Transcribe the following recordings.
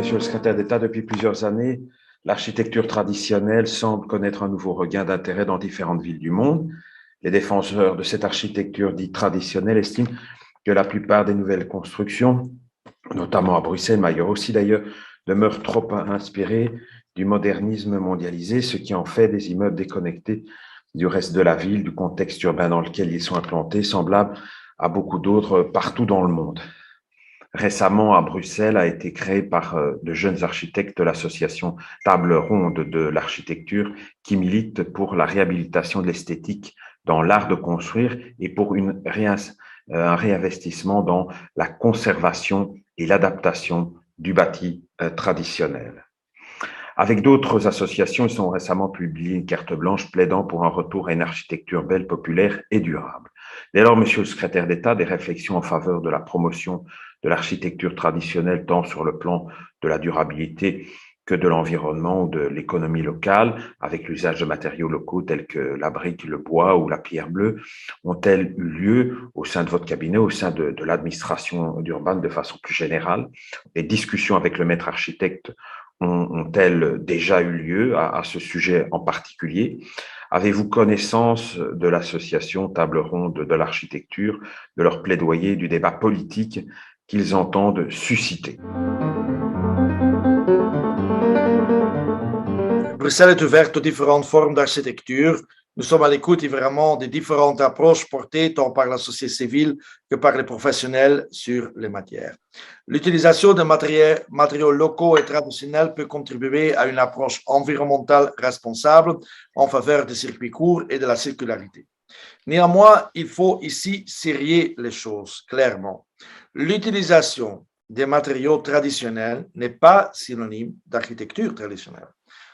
Monsieur le secrétaire d'État, depuis plusieurs années, l'architecture traditionnelle semble connaître un nouveau regain d'intérêt dans différentes villes du monde. Les défenseurs de cette architecture dite traditionnelle estiment que la plupart des nouvelles constructions, notamment à Bruxelles, mais ailleurs aussi d'ailleurs, demeurent trop inspirées du modernisme mondialisé, ce qui en fait des immeubles déconnectés du reste de la ville, du contexte urbain dans lequel ils sont implantés, semblables à beaucoup d'autres partout dans le monde. Récemment, à Bruxelles, a été créée par de jeunes architectes l'association Table Ronde de l'architecture qui milite pour la réhabilitation de l'esthétique dans l'art de construire et pour un réinvestissement dans la conservation et l'adaptation du bâti traditionnel. Avec d'autres associations, ils ont récemment publié une carte blanche plaidant pour un retour à une architecture belle, populaire et durable. Dès lors, Monsieur le secrétaire d'État, des réflexions en faveur de la promotion de l'architecture traditionnelle, tant sur le plan de la durabilité que de l'environnement ou de l'économie locale, avec l'usage de matériaux locaux tels que la brique, le bois ou la pierre bleue, ont-elles eu lieu au sein de votre cabinet, au sein de l'administration d'Urban de façon plus générale? Les discussions avec le maître architecte ont-elles déjà eu lieu à ce sujet en particulier? Avez-vous connaissance de l'association Table Ronde de l'architecture, de leur plaidoyer, du débat politique qu'ils entendent susciter? Bruxelles est ouverte aux différentes formes d'architecture. Nous sommes à l'écoute évidemment des différentes approches portées tant par la société civile que par les professionnels sur les matières. L'utilisation de matériaux locaux et traditionnels peut contribuer à une approche environnementale responsable en faveur des circuits courts et de la circularité. Néanmoins, il faut ici serrer les choses clairement. L'utilisation des matériaux traditionnels n'est pas synonyme d'architecture traditionnelle.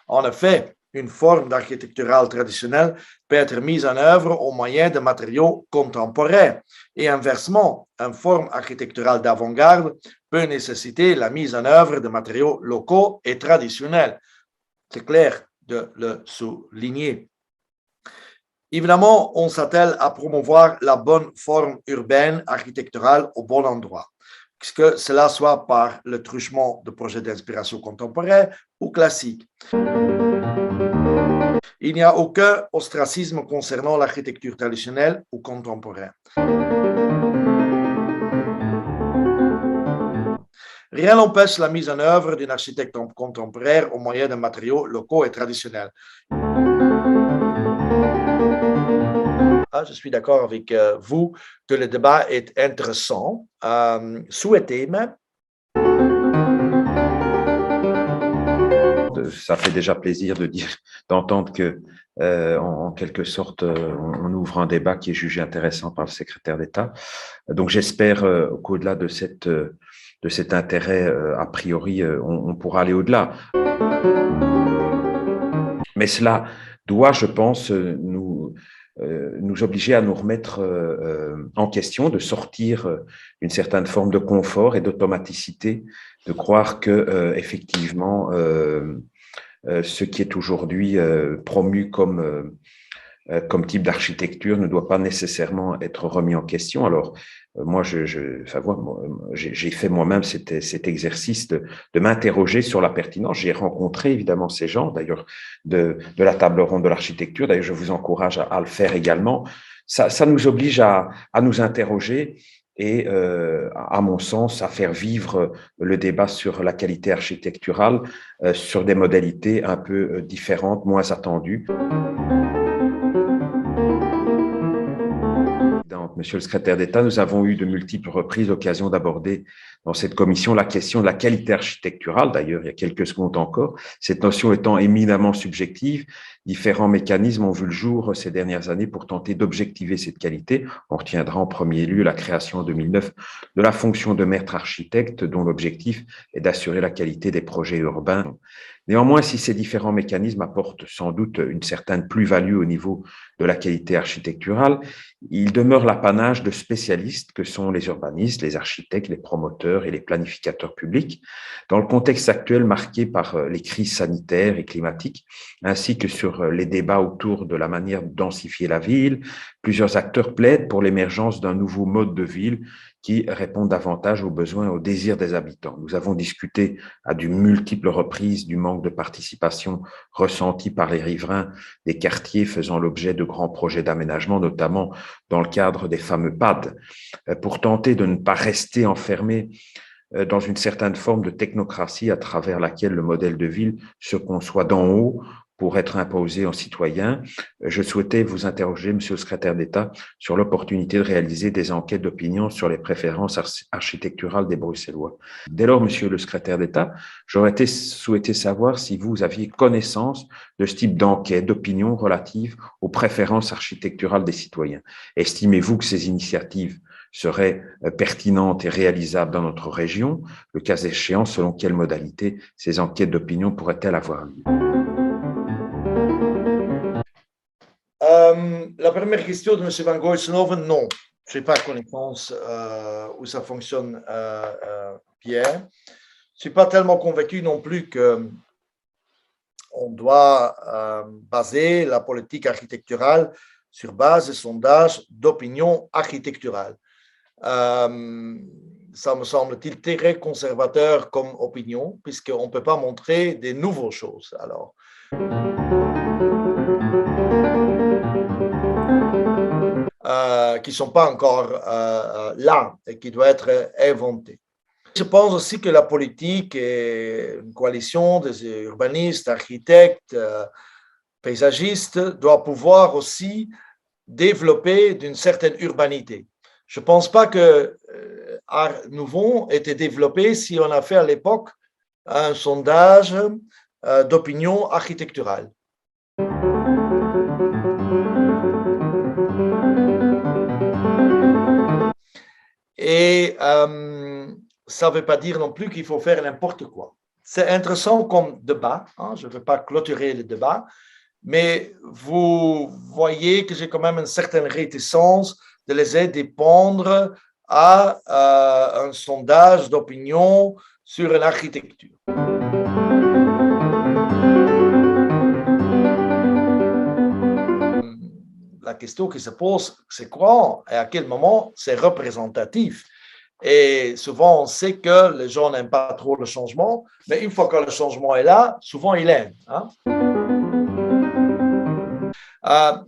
En effet, une forme d'architecturale traditionnelle peut être mise en œuvre au moyen de matériaux contemporains. Et inversement, une forme architecturale d'avant-garde peut nécessiter la mise en œuvre de matériaux locaux et traditionnels. C'est clair de le souligner. Évidemment, on s'attelle à promouvoir la bonne forme urbaine architecturale au bon endroit, que cela soit par le truchement de projets d'inspiration contemporains ou classiques. Il n'y a aucun ostracisme concernant l'architecture traditionnelle ou contemporaine. Rien n'empêche la mise en œuvre d'une architecture contemporaine au moyen de matériaux locaux et traditionnels. Je suis d'accord avec vous que le débat est intéressant, souhaité même. Ça fait déjà plaisir d'entendre que, en quelque sorte, on ouvre un débat qui est jugé intéressant par le secrétaire d'État. Donc, j'espère qu'au-delà de cet intérêt, a priori, on pourra aller au-delà. Mais cela doit, je pense, nous obliger à nous remettre en question, de sortir d'une certaine forme de confort et d'automaticité, de croire que effectivement ce qui est aujourd'hui promu comme type d'architecture ne doit pas nécessairement être remis en question. Alors, moi, j'ai fait moi-même cet exercice de m'interroger sur la pertinence. J'ai rencontré évidemment ces gens, d'ailleurs, de la table ronde de l'architecture. D'ailleurs, je vous encourage à le faire également. Ça nous oblige à nous interroger et, à mon sens, à faire vivre le débat sur la qualité architecturale sur des modalités un peu différentes, moins attendues. Monsieur le secrétaire d'État, nous avons eu de multiples reprises l'occasion d'aborder dans cette commission la question de la qualité architecturale, d'ailleurs il y a quelques secondes encore, cette notion étant éminemment subjective. Différents mécanismes ont vu le jour ces dernières années pour tenter d'objectiver cette qualité. On retiendra en premier lieu la création en 2009 de la fonction de maître architecte, dont l'objectif est d'assurer la qualité des projets urbains. Néanmoins, si ces différents mécanismes apportent sans doute une certaine plus-value au niveau de la qualité architecturale, il demeure l'apanage de spécialistes que sont les urbanistes, les architectes, les promoteurs et les planificateurs publics. Dans le contexte actuel marqué par les crises sanitaires et climatiques, ainsi que sur les débats autour de la manière de densifier la ville, plusieurs acteurs plaident pour l'émergence d'un nouveau mode de ville qui répondent davantage aux besoins et aux désirs des habitants. Nous avons discuté à de multiples reprises du manque de participation ressenti par les riverains des quartiers faisant l'objet de grands projets d'aménagement, notamment dans le cadre des fameux PAD, pour tenter de ne pas rester enfermés dans une certaine forme de technocratie à travers laquelle le modèle de ville se conçoit d'en haut pour être imposé aux citoyens. Je souhaitais vous interroger, Monsieur le secrétaire d'État, sur l'opportunité de réaliser des enquêtes d'opinion sur les préférences architecturales des Bruxellois. Dès lors, Monsieur le secrétaire d'État, j'aurais souhaité savoir si vous aviez connaissance de ce type d'enquête d'opinion relative aux préférences architecturales des citoyens. Estimez-vous que ces initiatives seraient pertinentes et réalisables dans notre région? Le cas échéant, selon quelles modalités ces enquêtes d'opinion pourraient-elles avoir lieu? La première question de M. Van Gooisenhoven, non. Je n'ai pas connaissance où ça fonctionne bien. Je ne suis pas tellement convaincu non plus qu'on doit baser la politique architecturale sur base de sondages d'opinion architecturale. Ça me semble-t-il très conservateur comme opinion, puisqu'on ne peut pas montrer des nouvelles choses. Alors, qui ne sont pas encore là et qui doivent être inventés. Je pense aussi que la politique est une coalition des urbanistes, architectes, paysagistes, doit pouvoir aussi développer d'une certaine urbanité. Je ne pense pas que Art Nouveau était développé si on a fait à l'époque un sondage d'opinion architecturale. Et ça ne veut pas dire non plus qu'il faut faire n'importe quoi. C'est intéressant comme débat, hein, je ne veux pas clôturer le débat, mais vous voyez que j'ai quand même une certaine réticence de laisser dépendre à un sondage d'opinion sur une architecture. La question qui se pose, c'est quoi et à quel moment c'est représentatif. Et souvent, on sait que les gens n'aiment pas trop le changement, mais une fois que le changement est là, souvent ils l'aiment. Hein?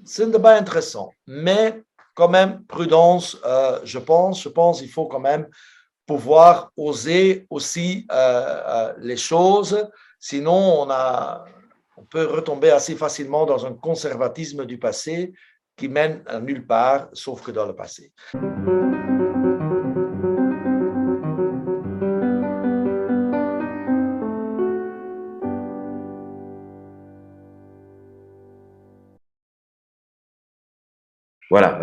C'est un débat intéressant, mais quand même, prudence, je pense qu'il faut quand même pouvoir oser aussi les choses, sinon on peut retomber assez facilement dans un conservatisme du passé qui mène à nulle part, sauf que dans le passé. Voilà,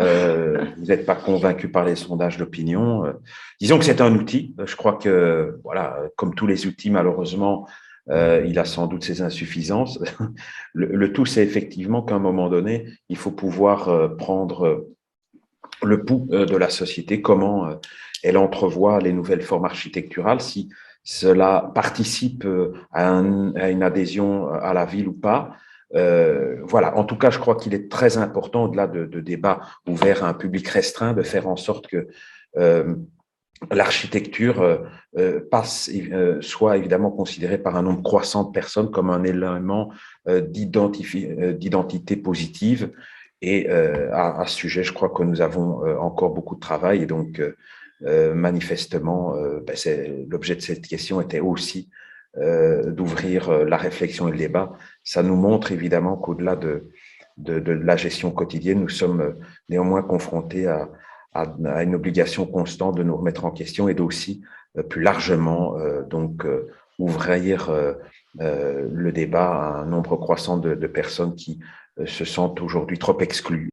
vous n'êtes pas convaincu par les sondages d'opinion. Disons que c'est un outil. Je crois que, voilà, comme tous les outils, malheureusement, il a sans doute ses insuffisances. Le tout, c'est effectivement qu'à un moment donné, il faut pouvoir prendre le pouls de la société, comment elle entrevoit les nouvelles formes architecturales, si cela participe à une adhésion à la ville ou pas. Voilà, en tout cas, je crois qu'il est très important, au-delà de débats ouverts à un public restreint, de faire en sorte que l'architecture soit évidemment considérée par un nombre croissant de personnes comme un élément d'identité positive. Et à ce sujet, je crois que nous avons encore beaucoup de travail. Et donc, manifestement, l'objet de cette question était aussi d'ouvrir la réflexion et le débat. Ça nous montre évidemment qu'au-delà de la gestion quotidienne, nous sommes néanmoins confrontés à une obligation constante de nous remettre en question et d'aussi plus largement ouvrir le débat à un nombre croissant de personnes qui se sentent aujourd'hui trop exclues.